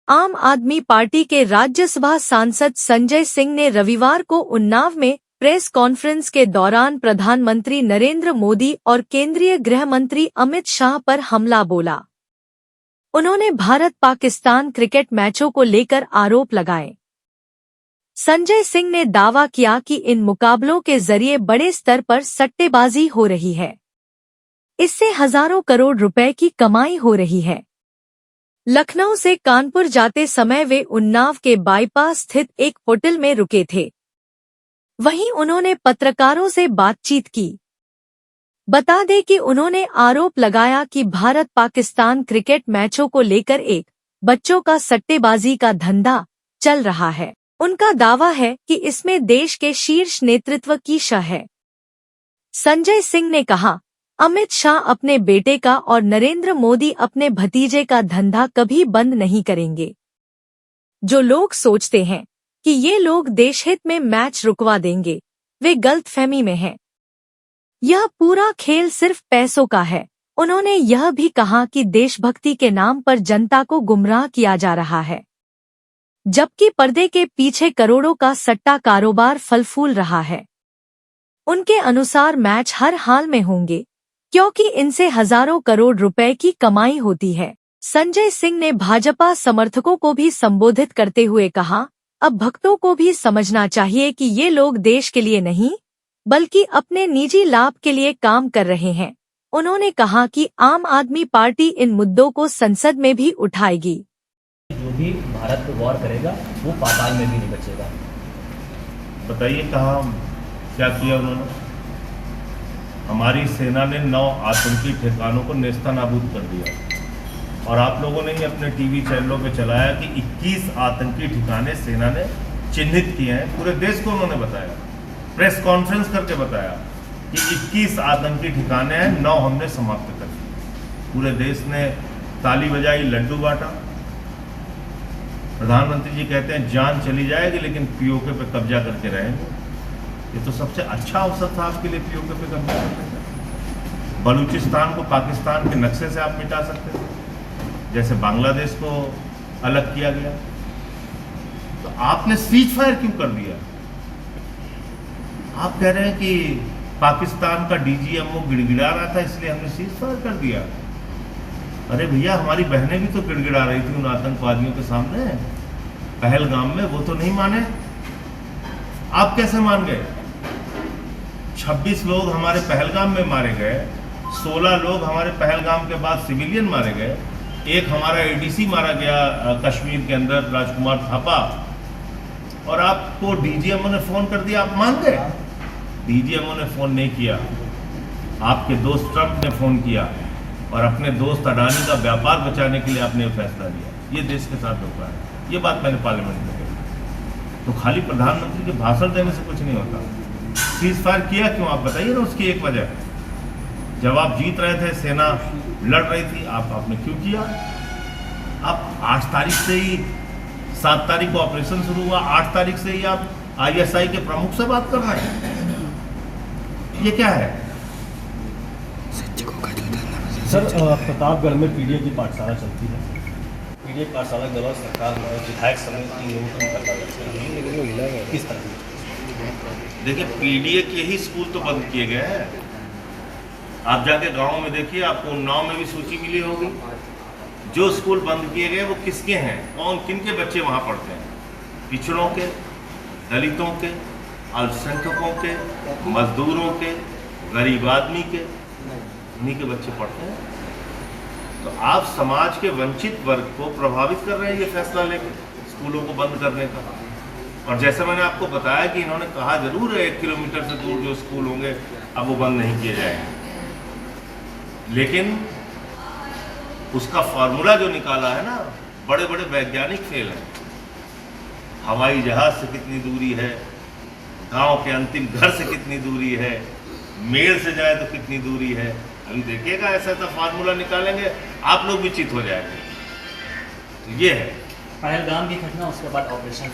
आम आदमी पार्टी के राज्यसभा सांसद संजय सिंह ने रविवार को उन्नाव में प्रेस कॉन्फ्रेंस के दौरान प्रधानमंत्री नरेंद्र मोदी और केंद्रीय गृह मंत्री अमित शाह पर हमला बोला। उन्होंने भारत-पाकिस्तान क्रिकेट मैचों को लेकर आरोप लगाए। संजय सिंह ने दावा किया कि इन मुकाबलों के जरिए बड़े स्तर पर सट्टेबाजी हो रही है। इससे हजारों करोड़ रुपए की कमाई हो रही है। लखनऊ से कानपुर जाते समय वे उन्नाव के बाईपास स्थित एक होटल में रुके थे। वहीं उन्होंने पत्रकारों से बातचीत की। बता दें कि उन्होंने आरोप लगाया कि भारत-पाकिस्तान क्रिकेट मैचों को लेकर एक बच्चों का सट्टेबाजी का धंधा चल रहा है। उनका दावा है कि इसमें देश के शीर्ष नेतृत्व की शह है। संजय सिंह ने कहा, अमित शाह अपने बेटे का और नरेंद्र मोदी अपने भतीजे का धंधा कभी बंद नहीं करेंगे। जो लोग सोचते हैं कि ये लोग देशहित में मैच रुकवा देंगे, वे गलतफहमी में हैं। यह पूरा खेल सिर्फ पैसों का है। उन्होंने यह भी कहा कि देशभक्ति के नाम पर जनता को गुमराह किया जा रहा है, जबकि पर्दे के पीछे करोड़ों का सट्टा कारोबार फल फूल रहा है। उनके अनुसार मैच हर हाल में होंगे, क्योंकि इनसे हजारों करोड़ रुपए की कमाई होती है। संजय सिंह ने भाजपा समर्थकों को भी संबोधित करते हुए कहा, अब भक्तों को भी समझना चाहिए कि ये लोग देश के लिए नहीं, बल्कि अपने निजी लाभ के लिए काम कर रहे हैं। उन्होंने कहा कि आम आदमी पार्टी इन मुद्दों को संसद में भी उठाएगी। जो भी भारत पर वॉर करेगा वो पाताल में भी नहीं बचेगा। बताइए कहाँ क्या किया उन्होंने? हमारी सेना ने 9 आतंकी ठिकानों को नेस्तनाबूद कर दिया और आप लोगों ने ही अपने टीवी चैनलों पे चलाया कि 21 आतंकी ठिकाने सेना ने चिन्हित किए हैं। पूरे देश को उन्होंने बताया, प्रेस कॉन्फ्रेंस करके बताया कि 21 आतंकी ठिकाने हैं, 9 हमने समाप्त कर दिए। पूरे देश ने ताली बजाई, लड्डू बांटा। प्रधानमंत्री जी कहते हैं जान चली जाएगी लेकिन पीओके पे कब्जा करके रहेंगे। ये तो सबसे अच्छा अवसर था आपके लिए पीओके पे कब्जा करने का। बलूचिस्तान को पाकिस्तान के नक्शे से आप मिटा सकते थे, जैसे बांग्लादेश को अलग किया गया। तो आपने सीज फायर क्यों कर दिया? आप कह रहे हैं कि पाकिस्तान का डीजीएमओ गिड़गिड़ा रहा था इसलिए हमने सीज फायर कर दिया। अरे भैया, हमारी बहनें भी तो गिड़गिड़ा रही थी उन आतंकवादियों के सामने पहलगाम में, वो तो नहीं माने। आप कैसे मान गए? 26 लोग हमारे पहलगाम में मारे गए, 16 लोग हमारे पहलगाम के बाद सिविलियन मारे गए, एक हमारा एडीसी मारा गया कश्मीर के अंदर, राजकुमार थापा, और आपको डीजीएमओ ने फोन कर दिया, आप मान गए? डीजीएमओ ने फोन नहीं किया, आपके दोस्त ट्रंप ने फोन किया और अपने दोस्त अडानी का व्यापार बचाने के लिए आपने फैसला लिया। ये देश के साथ धोखा है। ये बात मैंने पार्लियामेंट में कही। तो खाली प्रधानमंत्री के भाषण देने से कुछ नहीं होता। सीज फायर किया क्यों? आप बताइए ना उसकी एक वजह। जब आप जीत रहे थे, सेना लड़ रही थी, आपने क्यों किया? आप 8 तारीख से ही, 7 तारीख को ऑपरेशन शुरू हुआ, 8 तारीख से ही आप आईएसआई के प्रमुख से बात कर रहे हैं। ये क्या है? सर, प्रतापगढ़ में पीडीए की पाठशाला चलती है। पीडीए पाठशाला के दौरान सरकार विधायक समेत 3 लोगों को निकलवा देती है। किस तरह? देखिए, पीडीए के ही स्कूल तो बंद किए गए हैं। आप जाके गांव में देखिए, आपको उन्नाव में भी सूची मिली होगी। जो स्कूल बंद किए गए वो किसके हैं, कौन किन के बच्चे वहाँ पढ़ते हैं? पिछड़ों के, दलितों के, अल्पसंख्यकों के, मजदूरों के, गरीब आदमी के, उन्हीं के बच्चे पढ़ते हैं। तो आप समाज के वंचित वर्ग को प्रभावित कर रहे हैं ये फैसला लेकर स्कूलों को बंद करने का। और जैसे मैंने आपको बताया कि इन्होंने कहा जरूर है 1 किलोमीटर से दूर जो स्कूल होंगे अब वो बंद नहीं किए जाएंगे, लेकिन उसका फॉर्मूला जो निकाला है ना, बड़े बड़े वैज्ञानिक फेल हैं। हवाई जहाज से कितनी दूरी है, गांव के अंतिम घर से कितनी दूरी है, मेल से जाए तो कितनी दूरी है। अभी देखिएगा, ऐसा ऐसा फार्मूला निकालेंगे, आप लोग भी चित हो जाएंगे। तो ये है पहलगाम की घटना, उसके बाद ऑपरेशन